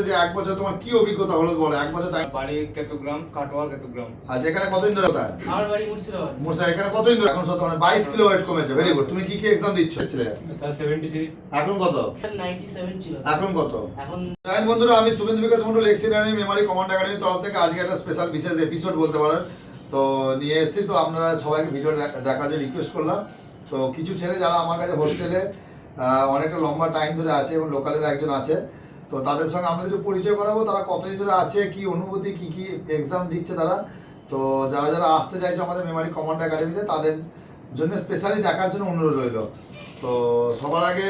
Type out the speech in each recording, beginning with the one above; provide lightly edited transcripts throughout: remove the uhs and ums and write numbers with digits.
যে 1 বছর তোমার কি অভিজ্ঞতা হলো বলো? 1 বছর টাইম। বাড়ি কেতুগ্রাম, কাটোয়া কেতুগ্রাম। আজ এখানে কতদিন ধরে কোথায়? আমার বাড়ি মুর্শিদাবাদ। মুর্শিদাবাদ। এখানে কতদিন ধরে? এখন সব মানে 22 কিলো ওয়েট কমেছে। Very good. তুমি কি কি এক্সাম দিচ্ছ? স্যার 73। এখন কত? 97 ছিল। এখন কত? এখন জানেন বন্ধুরা, আমি শুভেন্দু বিকাশ মন্ডল এক্সিডেন্ট মেমোরি কমান্ড একাডেমির তরফ থেকে আজকে একটা স্পেশাল বিশেষ এপিসোড বলতে পারেন তো নিয়ে এসেছি। তো আপনারা সবাইকে ভিডিও দেখার জন্য রিকোয়েস্ট করলাম। তো কিছু ছেলে যারা আমার কাছে হোস্টেলে অনেকটা লম্বা টাইম ধরে আছে এবং লোকালের একজন আছে, তো তাদের সঙ্গে আমরা একটু পরিচয় করাবো, তারা কতদিন ধরে আছে, কি অনুভূতি, কি কি এক্সাম দিচ্ছে তারা। তো যারা যারা আসতে চাইছে আমাদের মেমোরি কমান্ড একাডেমিতে তাদের জন্য স্পেশালি দেখার জন্য অনুরোধ রইল। তো সবার আগে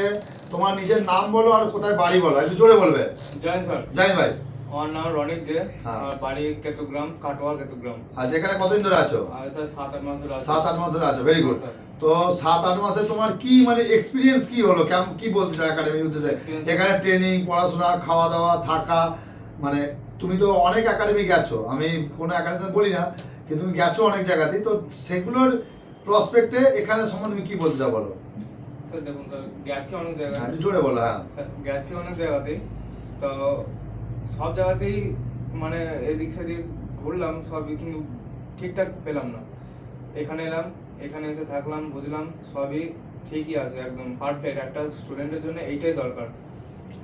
তোমার নিজের নাম বলো আর কোথায় বাড়ি বলো, একটু জোরে বলবে। জয় স্যার। জয় ভাই। আমার নাম রনিক দে। হ্যাঁ। আর বাড়ি কেতুগ্রাম, কাটোয়া কেতুগ্রাম। আজ এখানে কতদিন ধরে আছো? আর স্যার 7-8 মাস ধরে আছি। 7-8 মাস ধরে আছো। Very good. স্যার। তো 7-8 মাসে তোমার কি মানে এক্সপিরিয়েন্স কি হলো, কেমন কি বলতে চাও একাডেমির উদ্দেশ্যে? এখানে ট্রেনিং, পড়াশোনা, খাওয়া দাওয়া, থাকা, মানে তুমি তো অনেক একাডেমি গেছো, আমি কোনো একাডেমি বলি না, কিন্তু তুমি গেছো অনেক জায়গাতেই, তো সেগুলোর প্রসপেক্টে এখানে সম্বন্ধে তুমি কি বলতে চাও বলো? স্যার দেখুন স্যার, গেছি অনেক জায়গায়। একটু জোরে বলো। হ্যাঁ স্যার গেছি অনেক জায়গাতেই। তো সব জায়গাতেই মানে এদিক সেদিক ঘুরলাম সবই, কিন্তু ঠিকঠাক পেলাম না। এখানে এলাম, এখানে এসে থাকলাম, বুঝলাম সবই ঠিকই আছে, একদম পারফেক্ট। একটা স্টুডেন্টের জন্য এইটাই দরকার।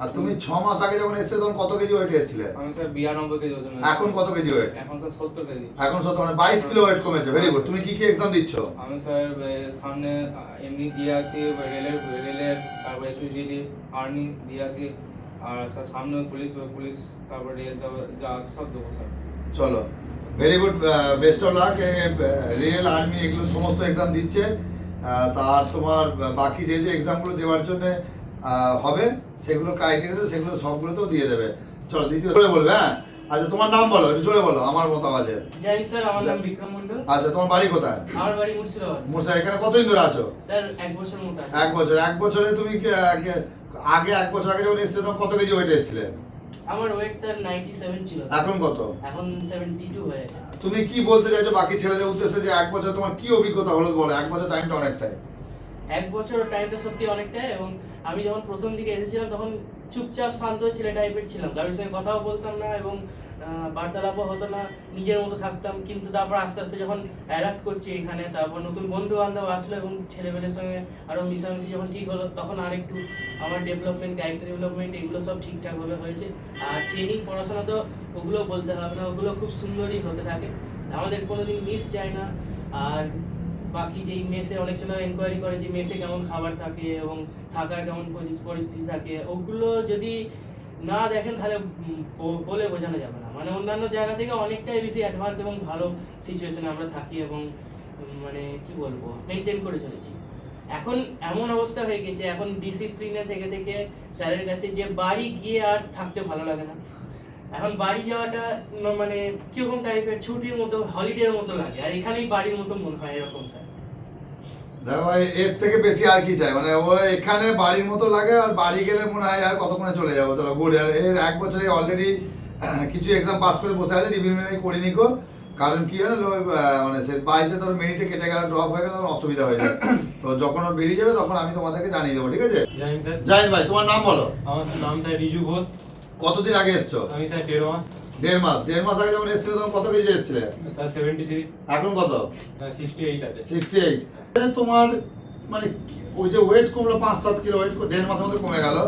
আর তুমি 6 মাস আগে যখন এসেছিলে তখন কত কেজি ওয়েট এসেছিলে? আমি স্যার 92 কেজি ওজন। এখন কত কেজি ওয়েট? এখন স্যার 70 কেজি। এখন সব মানে 22 কিলো ওয়েট কমেছে। Very good. তুমি কি কি এক্সাম দিচ্ছ? আমি স্যার সামনে এমনি দিয়ে আছি, রেলের তারপর এসএসজিডি, আর্মি দিয়ে আছি। আর স্যার সামনে পুলিশ তারপর রেল যা সব দেবো স্যার। চলো, very good, best of luck. Rail, army এগুলো সমস্ত এক্সাম দিচ্ছে। তার তোমার বাকি যে যে এক্সামগুলো দেওয়ার জন্য হবে সেগুলো ক্রাইটেরিয়া, সেগুলো সবগুলোতেও দিয়ে দেবে। চলো দ্বিতীয় জোরে বলবে। হ্যাঁ আচ্ছা, তোমার নাম বলো, একটু জোরে বলো আমার মতো আওয়াজে। জয় স্যার, আমার নাম বিক্রম মন্ডল। আচ্ছা, তোমার বাড়ি কোথায়? আমার বাড়ি মুর্শিদাবাদ। মুর্শিদাবাদ। এখানে কতদিন ধরে আছো? স্যার 1 বছর মতো আছে। 1 বছর। 1 বছরে তুমি আগে 1 বছর আগে যখন এসেছিলে তখন কত কেজি ওয়েট এসেছিলে? আমার ওয়েট স্যার 97 ছিল। এখন কত? এখন 72 হয়ে গেছে। তুমি কি বলতে চাইছো বাকি ছেলেদের উদ্দেশ্যে যে 1 বছর তোমার কি অভিজ্ঞতা হলো বলো? 1 বছর টাইমটা অনেকটাই। 1 বছর টাইমটা সত্যি অনেকটাই। এবং আমি যখন প্রথম দিকে এসেছিলাম তখন চুপচাপ শান্ত ছেলে টাইপের ছিলাম, কারোর সঙ্গে কথাও বলতাম না এবং বার্তালাপও হতো না, নিজের মতো থাকতাম। কিন্তু তারপর আস্তে আস্তে যখন অ্যাডাপ্ট করছি এখানে, তারপর নতুন বন্ধু বান্ধব আসলো এবং ছেলেমেয়েদের সঙ্গে আরও মিশামিশি যখন ঠিক হলো, তখন আরেকটু আমার ডেভেলপমেন্ট, ক্যারেক্টার ডেভেলপমেন্ট এগুলো সব ঠিকঠাকভাবে হয়েছে। আর ট্রেনিং, পড়াশোনা তো ওগুলো বলতে হবে না, ওগুলো খুব সুন্দরই হতে থাকে, আমাদের কোনোদিন মিস যায় না। আর বাকি যেই মেসে অনেকজনা এনকোয়ারি করে যে মেসে কেমন খাবার থাকে এবং থাকার কেমন পরিস্থিতি থাকে, ওগুলো যদি না দেখেন তাহলে বলে বোঝানো যাবে না। মানে অন্যান্য জায়গা থেকে অনেকটাই বেশি অ্যাডভান্স এবং ভালো সিচুয়েশনে আমরা থাকি এবং মানে কি বলবো, মেনটেন করে চলেছি। এখন এমন অবস্থা হয়ে গেছে, এখন ডিসিপ্লিনে থেকে থেকে স্যারের কাছে যে বাড়ি গিয়ে আর থাকতে ভালো লাগে না। এখন বাড়ি যাওয়াটা মানে কিরকম টাইপের ছুটির মতো, হলিডের মতো লাগে, আর এখানেই বাড়ির মতো মনে হয় এরকম স্যার। দেখো ভাই, এর থেকে বেশি আর কি চাই? মানে ও এখানে বাড়ির মতো লাগে, আর বাড়ি গেলে মনে হয় আর কতক্ষণে চলে যাবো। চলো গুড। আর এর 1 বছরে অলরেডি কিছু এক্সাম পাস করে বসে আছে, রিভিউ করিনি কো। কারণ কি হয় না, মানে সে বাইরে ধরো মিনিটে কেটে গেলে, ড্রপ হয়ে গেলে তখন অসুবিধা হয়ে যায়। তো যখন ওর বেরিয়ে যাবে তখন আমি তোমাদেরকে জানিয়ে দেবো, ঠিক আছে? জাহিদ ভাই, তোমার নাম বলো। আমার নাম স্যার রিজু ঘোষ। কতদিন আগে এসছো? আমি স্যার 1.5 মাস। 1.5 মাস আগে যখন এসেছিলে তখন কত কেজি এসেছিলে? স্যার 73। এখন কত? 68 আছে। 68। তোমার মানে ওই যে ওয়েট কমলো 5-7 কিলো, ওয়েট 1.5 মাসের মধ্যে কমে গেল,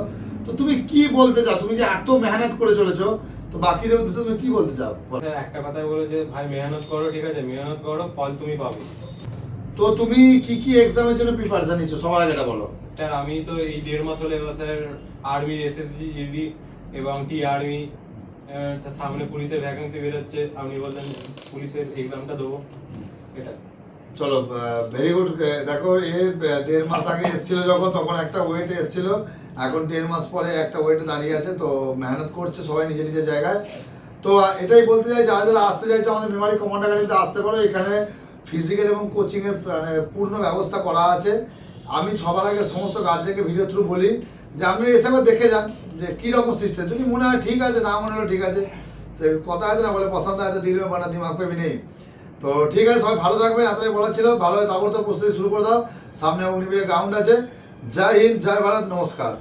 তো তুমি কি বলতে চাও? তুমি যে এত মেহনত করে চলেছো, তো বাকিদের উদ্দেশ্যে তুমি কি বলতে চাও? স্যার একটা কথাই বলে যে ভাই মেহনত করো, ঠিক আছে, মেহনত করো, ফল তুমি পাবে। তো তুমি কি কি এক্সামের জন্য প্রিপারেশন নিচ্ছ সবার আগে এটা বলো। স্যার আমি তো এই 1.5 মাস হলে এবার স্যার আর্মি, এসএসজি, ইডি এবং টি আর্মি, সামনে পুলিশের ভ্যাকেন্সি বেরোচ্ছে, আপনি বললেন পুলিশের এক্সামটা দেবো, এটা। চলো, ভেরি গুড। দেখো, এর 1.5 মাস আগে এসেছিল যখন, তখন একটা ওয়েটে এসেছিল, এখন 1.5 মাস পরে একটা ওয়েটে দাঁড়িয়ে আছে। তো মেহনত করছে সবাই নিজের নিজের জায়গায়। তো এটাই বলতে চাই, যারা যারা আসতে চাইছে আমাদের মেমারি কমান্ড একাডেমিতে আসতে পারো। এখানে ফিজিক্যাল এবং কোচিংয়ের মানে পূর্ণ ব্যবস্থা করা আছে। আমি সবার আগে সমস্ত গার্জেনকে ভিডিও থ্রু বলি যে আপনি এসে একবার দেখে যান যে কীরকম সিস্টেম। যদি মনে হয় ঠিক আছে, না মনে হলো ঠিক আছে, সে কথা আছে না, বলে পছন্দ হয় তো দিল মে বানা দিমাগ পে ভি নেই। তো ঠিক আছে, সবাই ভালো থাকবেন, এতটাই বলার ছিল। ভালো হয় তারপর তো প্রস্তুতি শুরু করে দাও, সামনে অগ্নিবীরের গ্রাউন্ড আছে। জয় হিন্দ, জয় ভারত, নমস্কার।